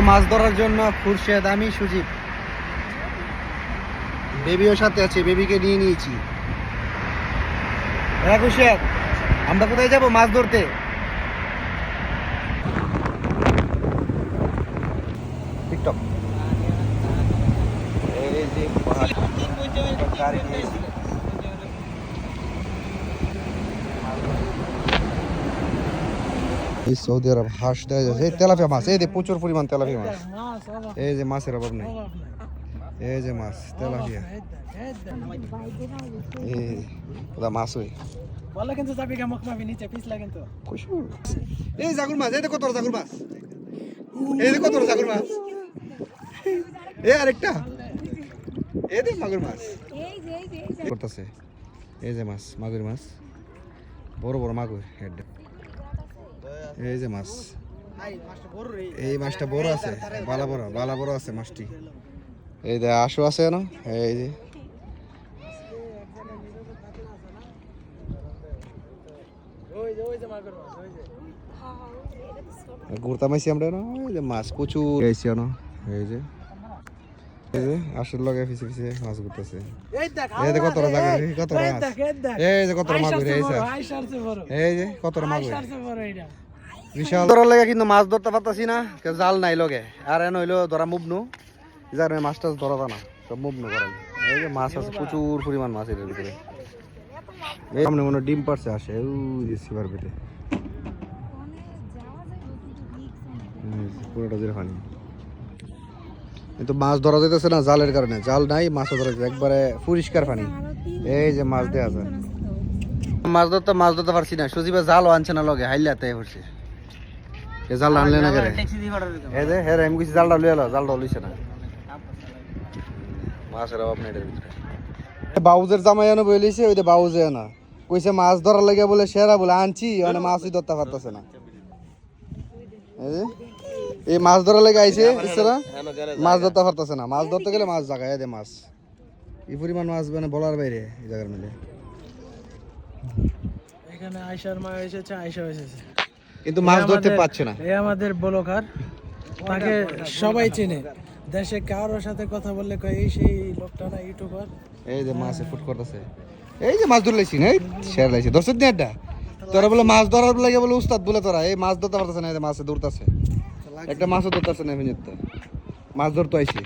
মাছ ধরার জন্য খুরশেদ, আমি সুজিব, বেবিও সাথে আছে, বেবিকে নিয়ে নিয়েছি। হ্যাঁ খুরশেদ, আমরা কোথায় যাব মাছ ধরতে? টিকটক। এই যে গাড়ি নিয়েছি। সৌদি আরব হাঁস দেওয়া যাচ্ছে, তেলাপিয়া মাছ, এই যে প্রচুর পরিমাণ তেলাপিয়া মাছ, এই যে মাছের অভাব নেই, এই যে মাছ তেলাপিয়া, এই মাছ ওই এই জাগুর মাছ, এই কত জাগুর মাছ, এই যে কত জাগুর মাছ, এই আরেকটা, এই যে মাগুর মাছ করতেছে, এই যে মাছ মাগুর মাছ, বড় বড় মাগুর হেড, এই যে মাছ, এই মাছটা বড় আছে, বালা বড় আছে মাছটি, এই যে আশু আছে না, এই যে ঘুরতে মাইছি আমরা না, এই যে মাছ প্রচুর আইছি না, এই যে আসল লগে ফিসে ফিসে মাছ ঘুরতেছে, এই যে কতটা জায়গা, কতটা মাছ, এই যে কতটা মাছ ঘুরে আইছে, এই যে কতটা মাছ বিশাল ধরার লাগে, কিন্তু মাছ ধরতে পারতাছি না, জাল নাই লগে, আর এন হইলো ধরা মুবনু, যার মাছ টাছ ধরা না, সব মুবনু করেন, এই যে মাছ আছে প্রচুর পরিমাণ মাছ এর ভিতরে, এই সামনে মনে ডিম পারছে আসে, ওই যে সিবার পেটে পুরোটা জেরে পানি, কিন্তু মাছ ধরা যেতেছে না জালের কারণে, জাল নাই, মাছও ধরা যাচ্ছে একবারে পরিষ্কার পানি, এই যে মাছ দেওয়া যায়, মাছ ধরতে পারছি না, সুজিবা জালও আনছে না লগে, হাইলাতে পড়ছে, এ জাল আনলে না করে, এই যে হ্যাঁ আমি কিছু জালটা লইয়া জালটা লইছে না, মাছের অভাব নেই এটার ভিতরে। বাউজের জামাই আনো বইলিছে, ওই যে বাউজে আনা কইছে মাছ ধরার লাগে বলে সেরা বলে আনছি, মানে মাছই ধরতে পারতেছে না, এই যে এই মাছ ধরার লাগে আইছে, ইসরা মাছ ধরতে পারতেছে না, মাছ ধরতে গেলে মাছ জায়গায় দে মাছ, এই পরিমাণ মাছ মানে বলার বাইরে এই জায়গার মধ্যে। এখানে আয়শার মা এসেছে, আয়শা এসেছে, কিন্তু মাছ ধরতে পারছে না, এই আমাদের ব্লগার, তাকে সবাই চেনে, দেশে কারোর সাথে কথা বললে কয় এই সেই লোকটা না ইউটিউবার, এই যে মাছে ফুট করতেছে, এই যে মাছ ধরলেছি না, শেয়ার লাইছি দর্শক নিয়ে একটা, তোরা বলে মাছ ধরার লাগে বলে উস্তাদ বলে, তোরা এই মাছ ধরতে পারতেছে না, এই মাছে ধরতেছে, একটা মাছও ধরতেছে না, মাছ ধরতে আইছি।